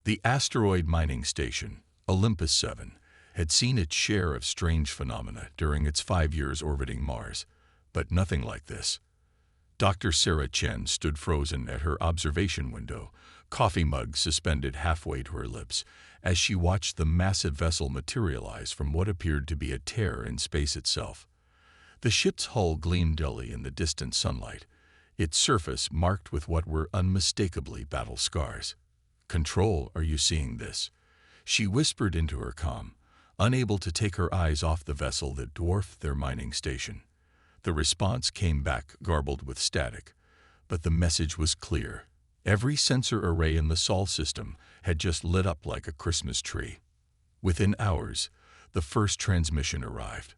The asteroid mining station, Olympus 7, had seen its share of strange phenomena during its 5 years orbiting Mars, but nothing like this. Dr. Sarah Chen stood frozen at her observation window, coffee mug suspended halfway to her lips, as she watched the massive vessel materialize from what appeared to be a tear in space itself. The ship's hull gleamed dully in the distant sunlight, its surface marked with what were unmistakably battle scars. "Control, are you seeing this?" she whispered into her comm, unable to take her eyes off the vessel that dwarfed their mining station. The response came back garbled with static, but the message was clear. Every sensor array in the Sol system had just lit up like a Christmas tree. Within hours, the first transmission arrived.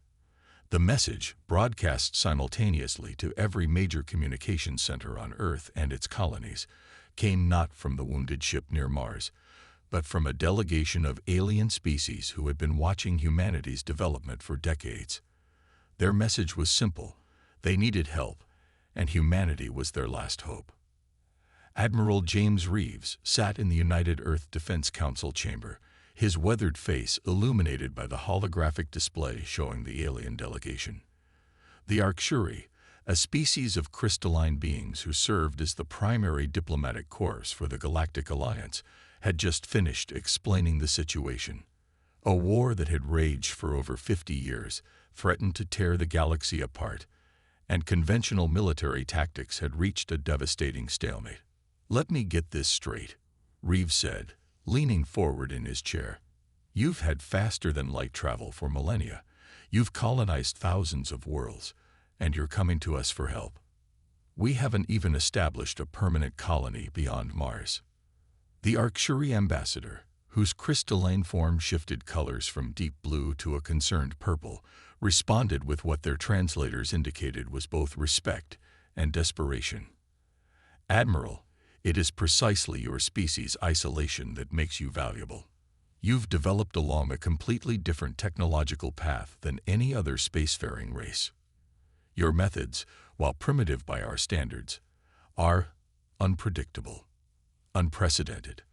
The message, broadcast simultaneously to every major communications center on Earth and its colonies, came not from the wounded ship near Mars, but from a delegation of alien species who had been watching humanity's development for decades. Their message was simple: they needed help, and humanity was their last hope. Admiral James Reeves sat in the United Earth Defense Council chamber, his weathered face illuminated by the holographic display showing the alien delegation. The Arcturi, a species of crystalline beings who served as the primary diplomatic corps for the Galactic Alliance, had just finished explaining the situation. A war that had raged for over 50 years threatened to tear the galaxy apart, and conventional military tactics had reached a devastating stalemate. "Let me get this straight," Reeves said, leaning forward in his chair. "You've had faster-than-light travel for millennia. You've colonized thousands of worlds, and you're coming to us for help. We haven't even established a permanent colony beyond Mars." The Arcturi ambassador, whose crystalline form shifted colors from deep blue to a concerned purple, responded with what their translators indicated was both respect and desperation. "Admiral, it is precisely your species' isolation that makes you valuable. You've developed along a completely different technological path than any other spacefaring race. Your methods, while primitive by our standards, are unpredictable, unprecedented."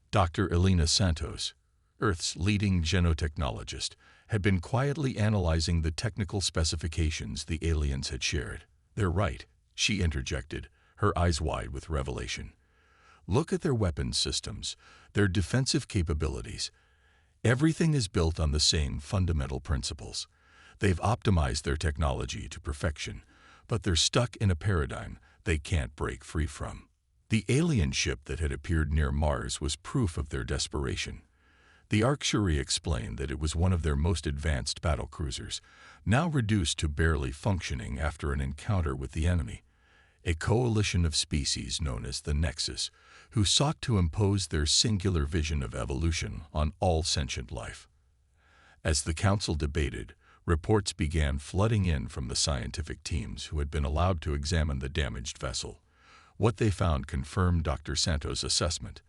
Dr. Elena Santos, Earth's leading genotechnologist, had been quietly analyzing the technical specifications the aliens had shared. "They're right," she interjected, her eyes wide with revelation. "Look at their weapons systems, their defensive capabilities. Everything is built on the same fundamental principles. They've optimized their technology to perfection, but they're stuck in a paradigm they can't break free from." The alien ship that had appeared near Mars was proof of their desperation. The Arcturi explained that it was one of their most advanced battlecruisers, now reduced to barely functioning after an encounter with the enemy, a coalition of species known as the Nexus, who sought to impose their singular vision of evolution on all sentient life. As the council debated, reports began flooding in from the scientific teams who had been allowed to examine the damaged vessel. What they found confirmed Dr. Santos' assessment.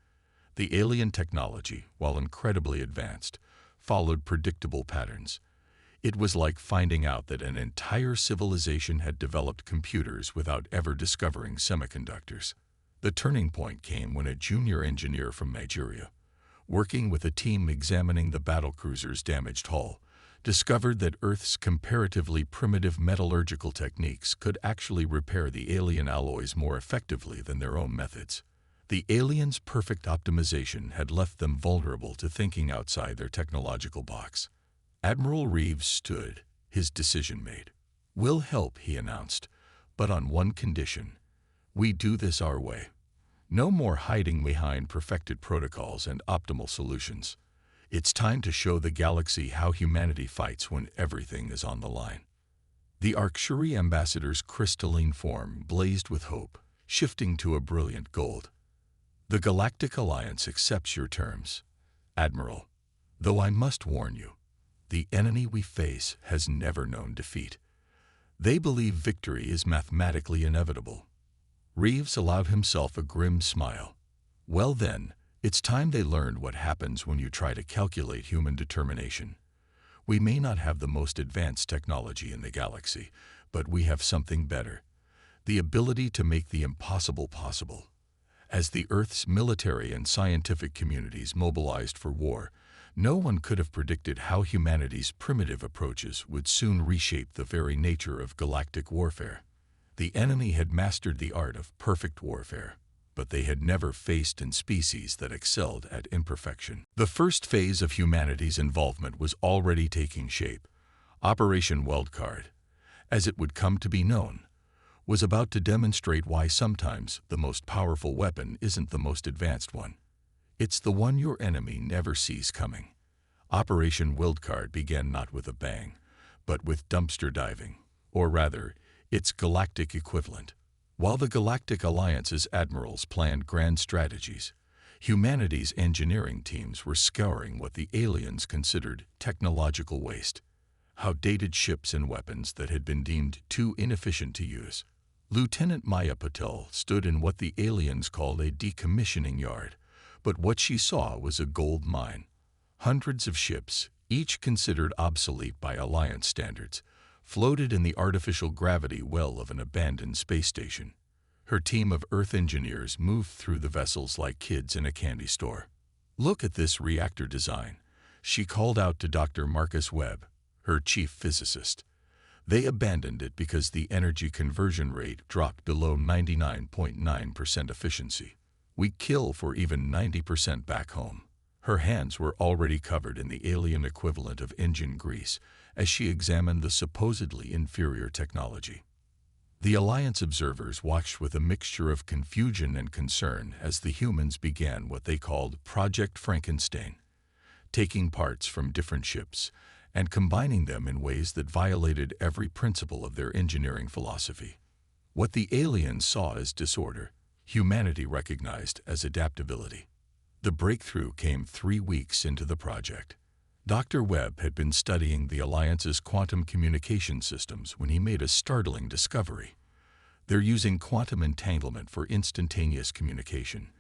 The alien technology, while incredibly advanced, followed predictable patterns. It was like finding out that an entire civilization had developed computers without ever discovering semiconductors. The turning point came when a junior engineer from Nigeria, working with a team examining the battlecruiser's damaged hull, discovered that Earth's comparatively primitive metallurgical techniques could actually repair the alien alloys more effectively than their own methods. The aliens' perfect optimization had left them vulnerable to thinking outside their technological box. Admiral Reeves stood, his decision made. "We'll help," he announced, "but on one condition. We do this our way. No more hiding behind perfected protocols and optimal solutions. It's time to show the galaxy how humanity fights when everything is on the line." The Arcturi ambassador's crystalline form blazed with hope, shifting to a brilliant gold. "The Galactic Alliance accepts your terms, Admiral. Though I must warn you, the enemy we face has never known defeat. They believe victory is mathematically inevitable." Reeves allowed himself a grim smile. "Well then, it's time they learned what happens when you try to calculate human determination. We may not have the most advanced technology in the galaxy, but we have something better: the ability to make the impossible possible." As the Earth's military and scientific communities mobilized for war, no one could have predicted how humanity's primitive approaches would soon reshape the very nature of galactic warfare. The enemy had mastered the art of perfect warfare, but they had never faced a species that excelled at imperfection. The first phase of humanity's involvement was already taking shape. Operation Wildcard, as it would come to be known, was about to demonstrate why sometimes the most powerful weapon isn't the most advanced one. It's the one your enemy never sees coming. Operation Wildcard began not with a bang, but with dumpster diving, or rather, its galactic equivalent. While the Galactic Alliance's admirals planned grand strategies, humanity's engineering teams were scouring what the aliens considered technological waste, outdated ships and weapons that had been deemed too inefficient to use. Lieutenant Maya Patel stood in what the aliens called a decommissioning yard, but what she saw was a gold mine. Hundreds of ships, each considered obsolete by Alliance standards, floated in the artificial gravity well of an abandoned space station. Her team of Earth engineers moved through the vessels like kids in a candy store. "Look at this reactor design," she called out to Dr. Marcus Webb, her chief physicist. They abandoned it because the energy conversion rate dropped below 99.9% efficiency. "We kill for even 90% back home." Her hands were already covered in the alien equivalent of engine grease as she examined the supposedly inferior technology. The Alliance observers watched with a mixture of confusion and concern as the humans began what they called Project Frankenstein, taking parts from different ships and combining them in ways that violated every principle of their engineering philosophy. What the aliens saw as disorder, humanity recognized as adaptability. The breakthrough came 3 weeks into the project. Dr. Webb had been studying the Alliance's quantum communication systems when he made a startling discovery. They're using quantum entanglement for instantaneous communication,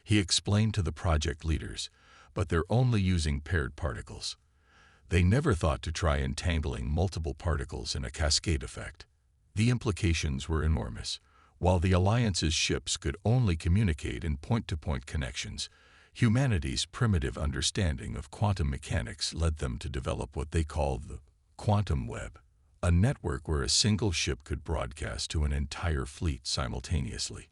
he explained to the project leaders, but they're only using paired particles. They never thought to try entangling multiple particles in a cascade effect. The implications were enormous. While the Alliance's ships could only communicate in point-to-point connections, humanity's primitive understanding of quantum mechanics led them to develop what they called the quantum web, a network where a single ship could broadcast to an entire fleet simultaneously.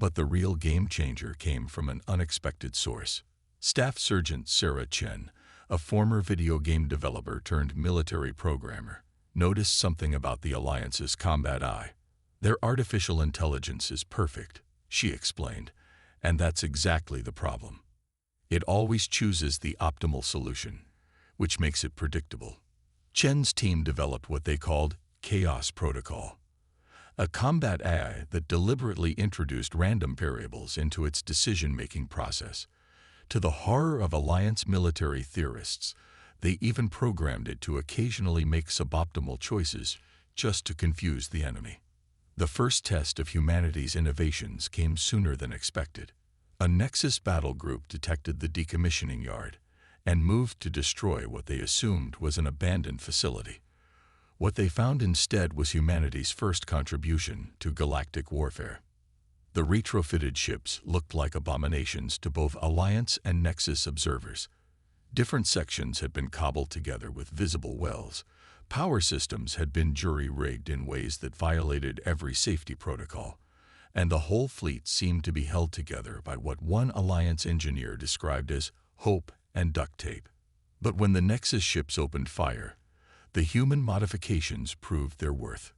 But the real game-changer came from an unexpected source. Staff Sergeant Sarah Chen, a former video game developer turned military programmer, noticed something about the Alliance's combat eye. "Their artificial intelligence is perfect," she explained, "and that's exactly the problem. It always chooses the optimal solution, which makes it predictable." Chen's team developed what they called Chaos Protocol, a combat AI that deliberately introduced random variables into its decision-making process. To the horror of Alliance military theorists, they even programmed it to occasionally make suboptimal choices just to confuse the enemy. The first test of humanity's innovations came sooner than expected. A Nexus battle group detected the decommissioning yard and moved to destroy what they assumed was an abandoned facility. What they found instead was humanity's first contribution to galactic warfare. The retrofitted ships looked like abominations to both Alliance and Nexus observers. Different sections had been cobbled together with visible wells. Power systems had been jury-rigged in ways that violated every safety protocol, and the whole fleet seemed to be held together by what one Alliance engineer described as hope and duct tape. But when the Nexus ships opened fire, the human modifications proved their worth.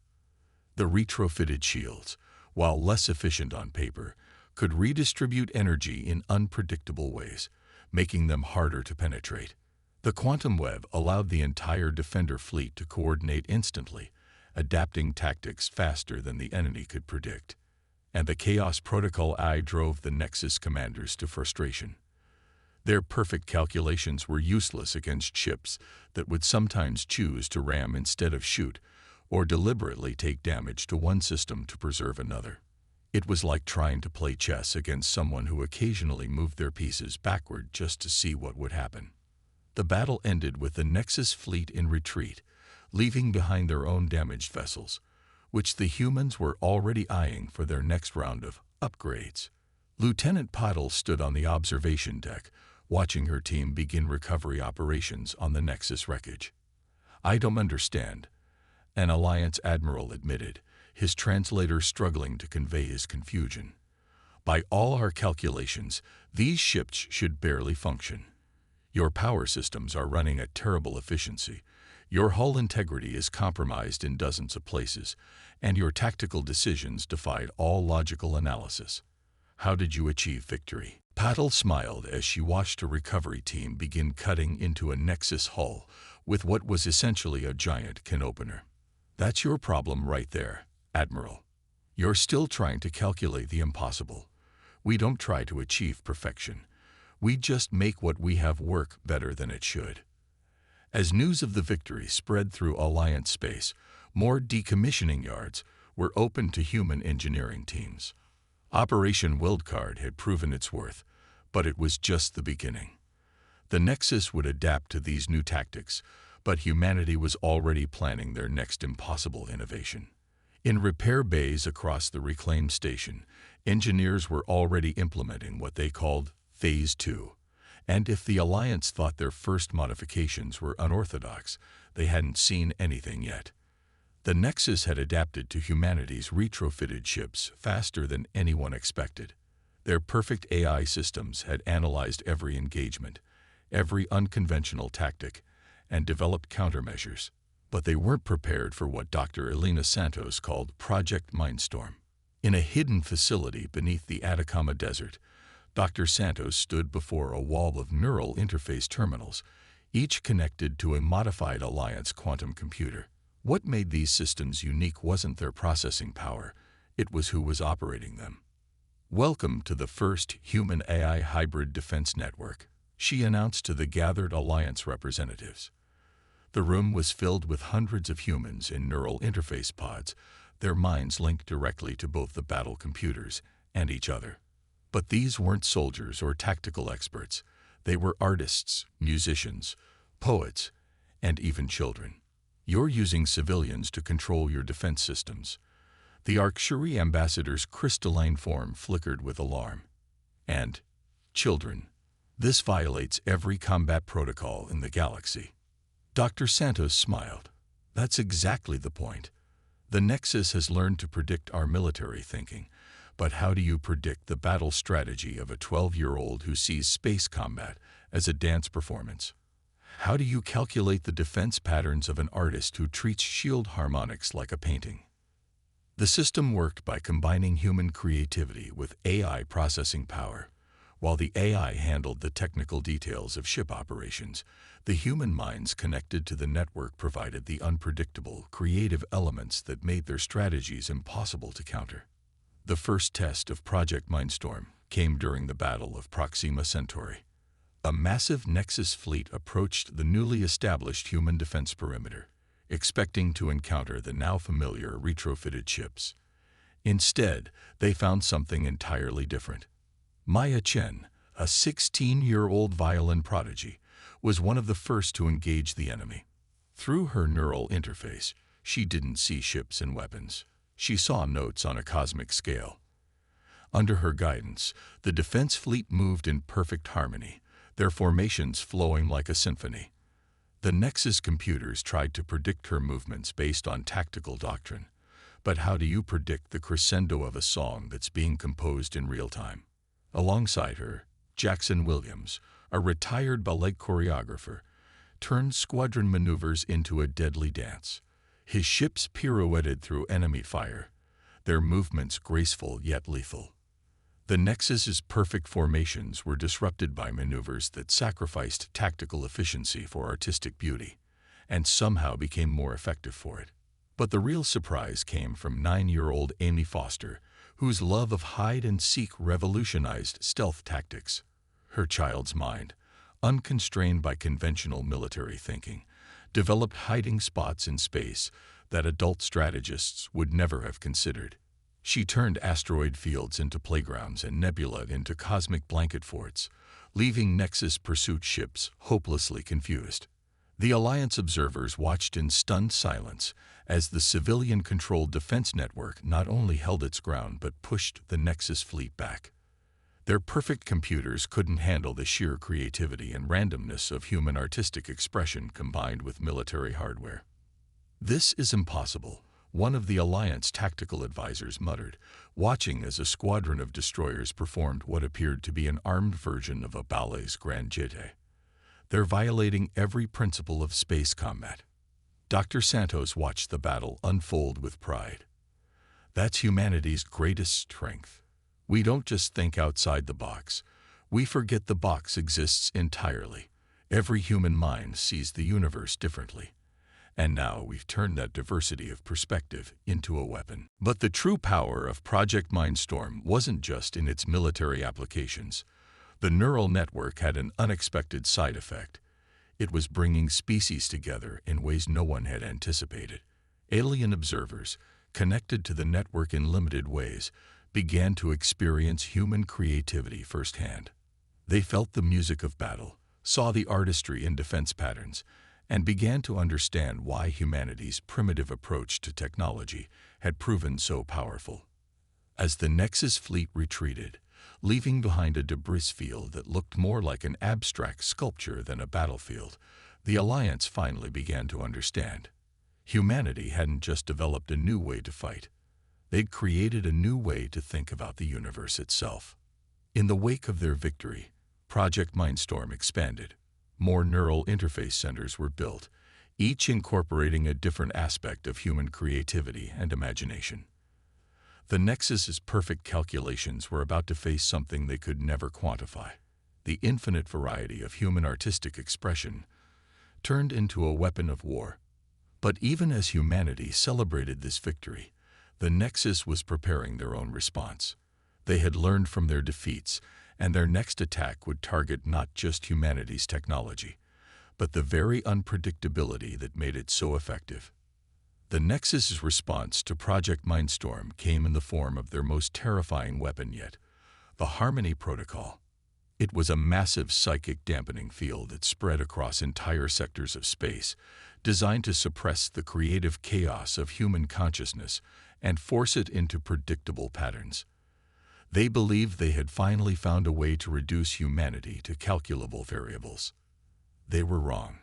The retrofitted shields, while less efficient on paper, could redistribute energy in unpredictable ways, making them harder to penetrate. The quantum web allowed the entire Defender fleet to coordinate instantly, adapting tactics faster than the enemy could predict. And the Chaos Protocol AI drove the Nexus commanders to frustration. Their perfect calculations were useless against ships that would sometimes choose to ram instead of shoot, or deliberately take damage to one system to preserve another. It was like trying to play chess against someone who occasionally moved their pieces backward just to see what would happen. The battle ended with the Nexus fleet in retreat, leaving behind their own damaged vessels, which the humans were already eyeing for their next round of upgrades. Lieutenant Pottle stood on the observation deck, watching her team begin recovery operations on the Nexus wreckage. "I don't understand," an Alliance admiral admitted, his translator struggling to convey his confusion. "By all our calculations, these ships should barely function. Your power systems are running at terrible efficiency. Your hull integrity is compromised in dozens of places, and your tactical decisions defied all logical analysis. How did you achieve victory?" Pottle smiled as she watched a recovery team begin cutting into a Nexus hull with what was essentially a giant can opener. "That's your problem right there, Admiral. You're still trying to calculate the impossible. We don't try to achieve perfection. We just make what we have work better than it should." As news of the victory spread through Alliance space, more decommissioning yards were open to human engineering teams. Operation Wildcard had proven its worth, but it was just the beginning. The Nexus would adapt to these new tactics, but humanity was already planning their next impossible innovation. In repair bays across the reclaimed station, engineers were already implementing what they called Phase 2. And if the Alliance thought their first modifications were unorthodox, they hadn't seen anything yet. The Nexus had adapted to humanity's retrofitted ships faster than anyone expected. Their perfect AI systems had analyzed every engagement, every unconventional tactic, and developed countermeasures. But they weren't prepared for what Dr. Elena Santos called Project Mindstorm. In a hidden facility beneath the Atacama Desert, Dr. Santos stood before a wall of neural interface terminals, each connected to a modified Alliance quantum computer. What made these systems unique wasn't their processing power, it was who was operating them. "Welcome to the first human-AI hybrid defense network," she announced to the gathered Alliance representatives. The room was filled with hundreds of humans in neural interface pods, their minds linked directly to both the battle computers and each other. But these weren't soldiers or tactical experts. They were artists, musicians, poets, and even children. "You're using civilians to control your defense systems." The Arcturi ambassador's crystalline form flickered with alarm. "And children. This violates every combat protocol in the galaxy." Dr. Santos smiled. "That's exactly the point. The Nexus has learned to predict our military thinking, but how do you predict the battle strategy of a 12-year-old who sees space combat as a dance performance? How do you calculate the defense patterns of an artist who treats shield harmonics like a painting?" The system worked by combining human creativity with AI processing power. While the AI handled the technical details of ship operations, the human minds connected to the network provided the unpredictable, creative elements that made their strategies impossible to counter. The first test of Project Mindstorm came during the Battle of Proxima Centauri. A massive Nexus fleet approached the newly established human defense perimeter, expecting to encounter the now familiar retrofitted ships. Instead, they found something entirely different. Maya Chen, a 16-year-old violin prodigy, was one of the first to engage the enemy. Through her neural interface, she didn't see ships and weapons. She saw notes on a cosmic scale. Under her guidance, the defense fleet moved in perfect harmony, their formations flowing like a symphony. The Nexus computers tried to predict her movements based on tactical doctrine. But how do you predict the crescendo of a song that's being composed in real time? Alongside her, Jackson Williams, a retired ballet choreographer, turned squadron maneuvers into a deadly dance. His ships pirouetted through enemy fire, their movements graceful yet lethal. The Nexus's perfect formations were disrupted by maneuvers that sacrificed tactical efficiency for artistic beauty, and somehow became more effective for it. But the real surprise came from 9-year-old Amy Foster, whose love of hide-and-seek revolutionized stealth tactics. Her child's mind, unconstrained by conventional military thinking, developed hiding spots in space that adult strategists would never have considered. She turned asteroid fields into playgrounds and nebula into cosmic blanket forts, leaving Nexus pursuit ships hopelessly confused. The Alliance observers watched in stunned silence as the civilian-controlled defense network not only held its ground but pushed the Nexus fleet back. Their perfect computers couldn't handle the sheer creativity and randomness of human artistic expression combined with military hardware. "This is impossible," one of the Alliance tactical advisors muttered, watching as a squadron of destroyers performed what appeared to be an armed version of a ballet's grand jete. "They're violating every principle of space combat." Dr. Santos watched the battle unfold with pride. "That's humanity's greatest strength. We don't just think outside the box. We forget the box exists entirely. Every human mind sees the universe differently. And now we've turned that diversity of perspective into a weapon." But the true power of Project Mindstorm wasn't just in its military applications. The neural network had an unexpected side effect. It was bringing species together in ways no one had anticipated. Alien observers, connected to the network in limited ways, began to experience human creativity firsthand. They felt the music of battle, saw the artistry in defense patterns, and began to understand why humanity's primitive approach to technology had proven so powerful. As the Nexus fleet retreated, leaving behind a debris field that looked more like an abstract sculpture than a battlefield, the Alliance finally began to understand. Humanity hadn't just developed a new way to fight. They'd created a new way to think about the universe itself. In the wake of their victory, Project Mindstorm expanded. More neural interface centers were built, each incorporating a different aspect of human creativity and imagination. The Nexus's perfect calculations were about to face something they could never quantify. The infinite variety of human artistic expression turned into a weapon of war. But even as humanity celebrated this victory, the Nexus was preparing their own response. They had learned from their defeats, and their next attack would target not just humanity's technology, but the very unpredictability that made it so effective. The Nexus's response to Project Mindstorm came in the form of their most terrifying weapon yet, the Harmony Protocol. It was a massive psychic dampening field that spread across entire sectors of space, designed to suppress the creative chaos of human consciousness and force it into predictable patterns. They believed they had finally found a way to reduce humanity to calculable variables. They were wrong.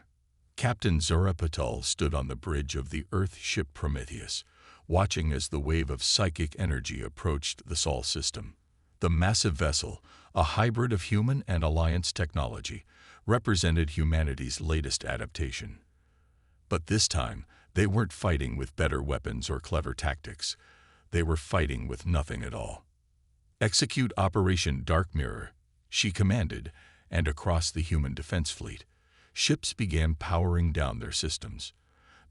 Captain Zora Patel stood on the bridge of the Earth ship Prometheus, watching as the wave of psychic energy approached the Sol system. The massive vessel, a hybrid of human and Alliance technology, represented humanity's latest adaptation. But this time, they weren't fighting with better weapons or clever tactics. They were fighting with nothing at all. "Execute Operation Dark Mirror," she commanded, and across the human defense fleet, ships began powering down their systems.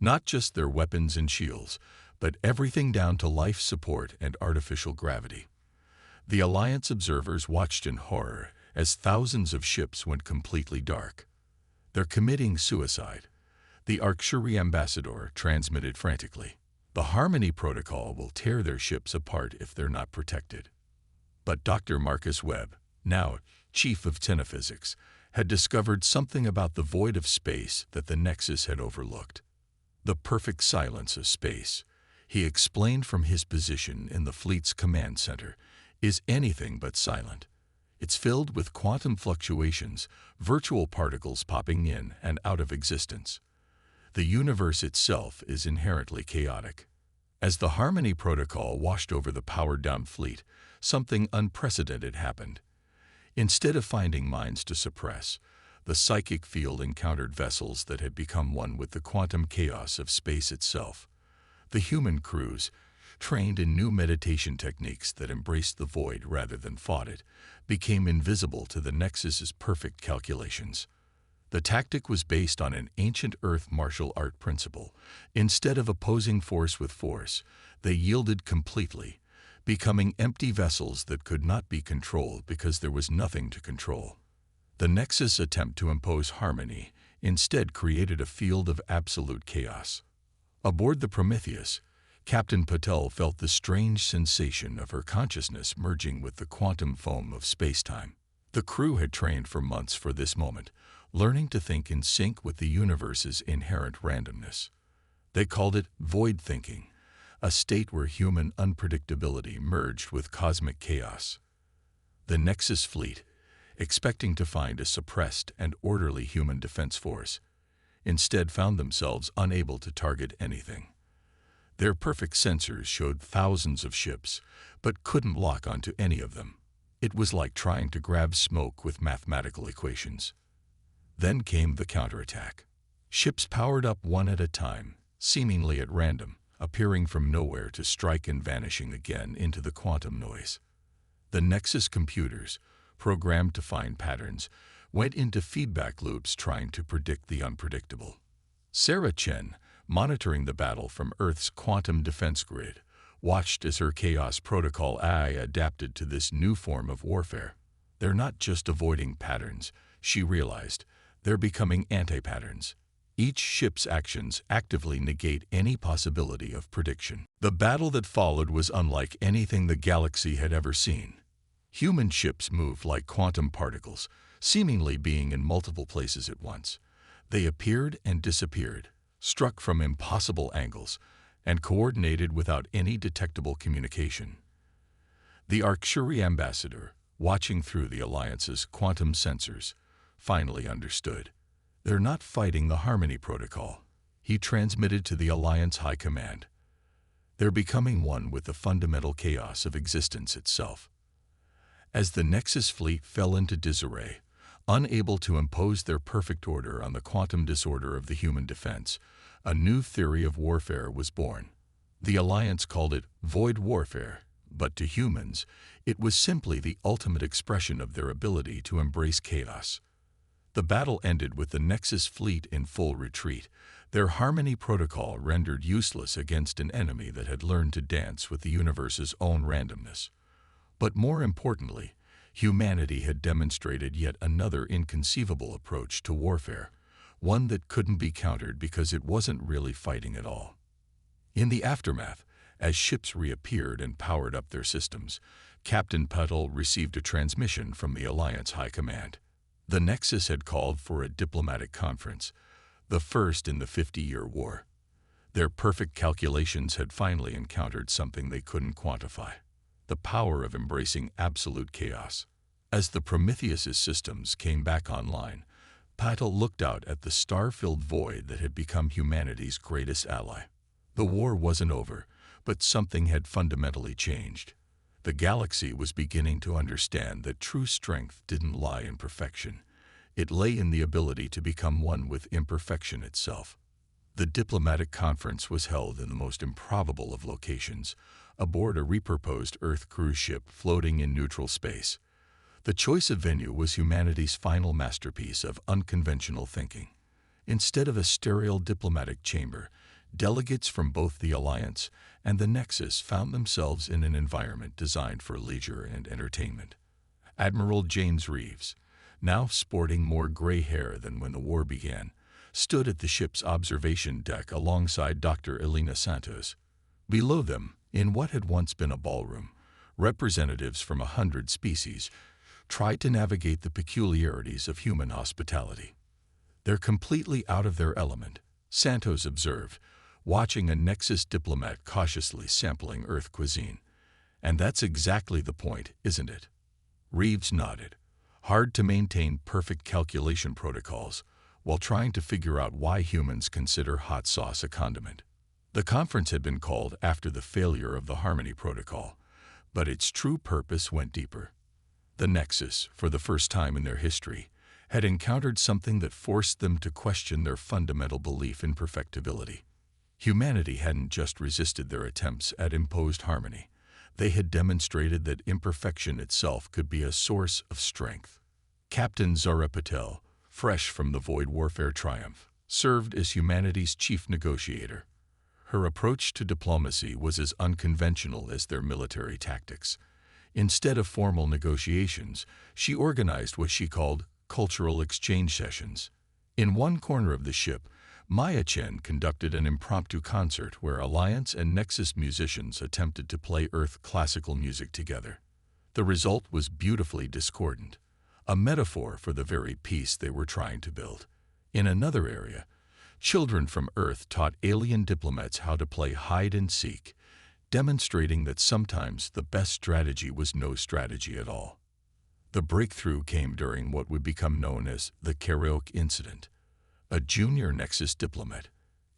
Not just their weapons and shields, but everything down to life support and artificial gravity. The Alliance observers watched in horror as thousands of ships went completely dark. "They're committing suicide," the Arcturi ambassador transmitted frantically. "The Harmony Protocol will tear their ships apart if they're not protected." But Dr. Marcus Webb, now chief of Tenephysics, had discovered something about the void of space that the Nexus had overlooked. The perfect silence of space, he explained from his position in the fleet's command center, is anything but silent. It's filled with quantum fluctuations, virtual particles popping in and out of existence. The universe itself is inherently chaotic. As the Harmony Protocol washed over the powered-down fleet, something unprecedented happened. Instead of finding minds to suppress, the psychic field encountered vessels that had become one with the quantum chaos of space itself. The human crews, trained in new meditation techniques that embraced the void rather than fought it, became invisible to the Nexus's perfect calculations. The tactic was based on an ancient Earth martial art principle. Instead of opposing force with force, they yielded completely, becoming empty vessels that could not be controlled because there was nothing to control. The Nexus' attempt to impose harmony instead created a field of absolute chaos. Aboard the Prometheus, Captain Patel felt the strange sensation of her consciousness merging with the quantum foam of spacetime. The crew had trained for months for this moment, learning to think in sync with the universe's inherent randomness. They called it void thinking, a state where human unpredictability merged with cosmic chaos. The Nexus fleet, expecting to find a suppressed and orderly human defense force, instead found themselves unable to target anything. Their perfect sensors showed thousands of ships, but couldn't lock onto any of them. It was like trying to grab smoke with mathematical equations. Then came the counterattack. Ships powered up one at a time, seemingly at random, appearing from nowhere to strike and vanishing again into the quantum noise. The Nexus computers, programmed to find patterns, went into feedback loops trying to predict the unpredictable. Sarah Chen, monitoring the battle from Earth's quantum defense grid, watched as her Chaos Protocol AI adapted to this new form of warfare. They're not just avoiding patterns, she realized. They're becoming anti-patterns. Each ship's actions actively negate any possibility of prediction. The battle that followed was unlike anything the galaxy had ever seen. Human ships moved like quantum particles, seemingly being in multiple places at once. They appeared and disappeared, struck from impossible angles, and coordinated without any detectable communication. The Arcturi ambassador, watching through the Alliance's quantum sensors, finally understood. They're not fighting the Harmony Protocol, he transmitted to the Alliance High Command. They're becoming one with the fundamental chaos of existence itself. As the Nexus fleet fell into disarray, unable to impose their perfect order on the quantum disorder of the human defense, a new theory of warfare was born. The Alliance called it void warfare, but to humans, it was simply the ultimate expression of their ability to embrace chaos. The battle ended with the Nexus fleet in full retreat, their Harmony Protocol rendered useless against an enemy that had learned to dance with the universe's own randomness. But more importantly, humanity had demonstrated yet another inconceivable approach to warfare, one that couldn't be countered because it wasn't really fighting at all. In the aftermath, as ships reappeared and powered up their systems, Captain Petal received a transmission from the Alliance High Command. The Nexus had called for a diplomatic conference, the first in the 50-year war. Their perfect calculations had finally encountered something they couldn't quantify: the power of embracing absolute chaos. As the Prometheus's systems came back online, Petal looked out at the star-filled void that had become humanity's greatest ally. The war wasn't over, but something had fundamentally changed. The galaxy was beginning to understand that true strength didn't lie in perfection. It lay in the ability to become one with imperfection itself. The diplomatic conference was held in the most improbable of locations, aboard a repurposed Earth cruise ship floating in neutral space. The choice of venue was humanity's final masterpiece of unconventional thinking. Instead of a sterile diplomatic chamber, delegates from both the Alliance and the Nexus found themselves in an environment designed for leisure and entertainment. Admiral James Reeves, now sporting more gray hair than when the war began, stood at the ship's observation deck alongside Dr. Elena Santos. Below them, in what had once been a ballroom, representatives from 100 species tried to navigate the peculiarities of human hospitality. They're completely out of their element, Santos observed, watching a Nexus diplomat cautiously sampling Earth cuisine. And that's exactly the point, isn't it? Reeves nodded. Hard to maintain perfect calculation protocols while trying to figure out why humans consider hot sauce a condiment. The conference had been called after the failure of the Harmony Protocol, but its true purpose went deeper. The Nexus, for the first time in their history, had encountered something that forced them to question their fundamental belief in perfectibility. Humanity hadn't just resisted their attempts at imposed harmony. They had demonstrated that imperfection itself could be a source of strength. Captain Zara Patel, fresh from the Void Warfare triumph, served as humanity's chief negotiator. Her approach to diplomacy was as unconventional as their military tactics. Instead of formal negotiations, she organized what she called cultural exchange sessions. In one corner of the ship, Maya Chen conducted an impromptu concert where Alliance and Nexus musicians attempted to play Earth classical music together. The result was beautifully discordant, a metaphor for the very peace they were trying to build. In another area, children from Earth taught alien diplomats how to play hide and seek, demonstrating that sometimes the best strategy was no strategy at all. The breakthrough came during what would become known as the karaoke incident. A junior Nexus diplomat,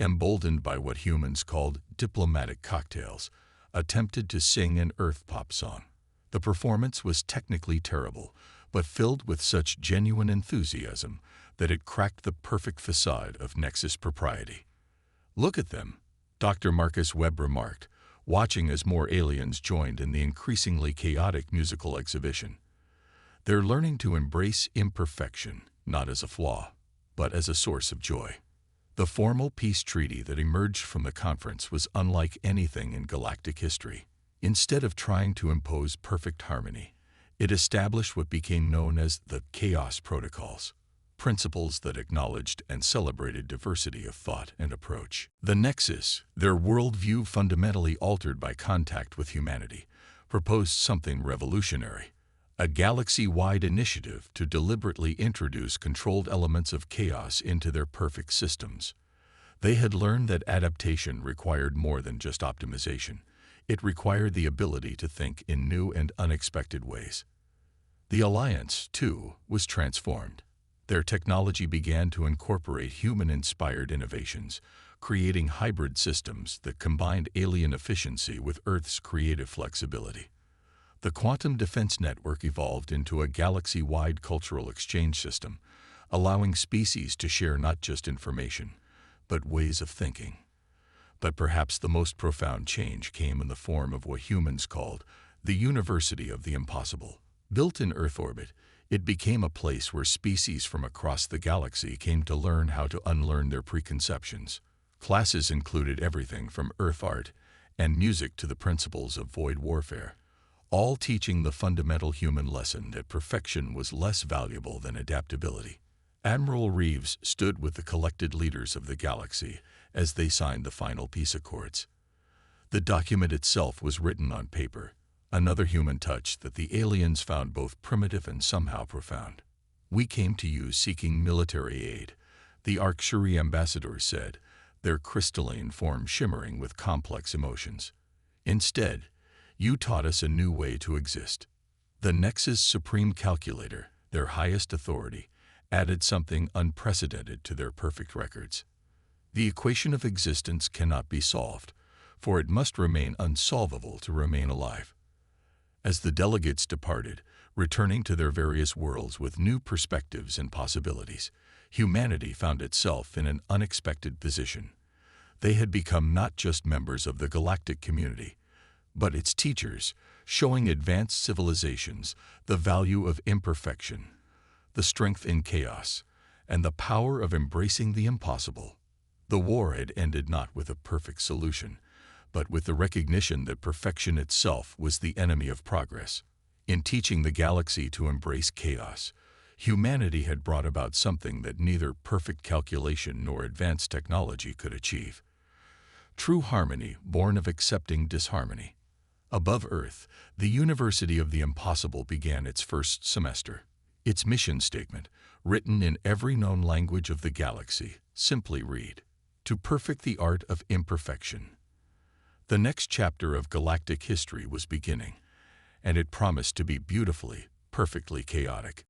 emboldened by what humans called diplomatic cocktails, attempted to sing an Earth pop song. The performance was technically terrible, but filled with such genuine enthusiasm that it cracked the perfect facade of Nexus propriety. "Look at them," Dr. Marcus Webb remarked, watching as more aliens joined in the increasingly chaotic musical exhibition. "They're learning to embrace imperfection, not as a flaw, but as a source of joy." The formal peace treaty that emerged from the conference was unlike anything in galactic history. Instead of trying to impose perfect harmony, it established what became known as the Chaos Protocols, principles that acknowledged and celebrated diversity of thought and approach. The Nexus, their worldview fundamentally altered by contact with humanity, proposed something revolutionary: a galaxy-wide initiative to deliberately introduce controlled elements of chaos into their perfect systems. They had learned that adaptation required more than just optimization. It required the ability to think in new and unexpected ways. The Alliance, too, was transformed. Their technology began to incorporate human-inspired innovations, creating hybrid systems that combined alien efficiency with Earth's creative flexibility. The Quantum Defense Network evolved into a galaxy-wide cultural exchange system, allowing species to share not just information, but ways of thinking. But perhaps the most profound change came in the form of what humans called the University of the Impossible. Built in Earth orbit, it became a place where species from across the galaxy came to learn how to unlearn their preconceptions. Classes included everything from Earth art and music to the principles of void warfare, all teaching the fundamental human lesson that perfection was less valuable than adaptability. Admiral Reeves stood with the collected leaders of the galaxy as they signed the final peace accords. The document itself was written on paper, another human touch that the aliens found both primitive and somehow profound. "We came to you seeking military aid," the Arcturi ambassadors said, their crystalline form shimmering with complex emotions. "Instead, you taught us a new way to exist." The Nexus Supreme Calculator, their highest authority, added something unprecedented to their perfect records. The equation of existence cannot be solved, for it must remain unsolvable to remain alive. As the delegates departed, returning to their various worlds with new perspectives and possibilities, humanity found itself in an unexpected position. They had become not just members of the galactic community, but its teachers, showing advanced civilizations the value of imperfection, the strength in chaos, and the power of embracing the impossible. The war had ended not with a perfect solution, but with the recognition that perfection itself was the enemy of progress. In teaching the galaxy to embrace chaos, humanity had brought about something that neither perfect calculation nor advanced technology could achieve: true harmony born of accepting disharmony. Above Earth, the University of the Impossible began its first semester. Its mission statement, written in every known language of the galaxy, simply read: "To perfect the art of imperfection." The next chapter of galactic history was beginning, and it promised to be beautifully, perfectly chaotic.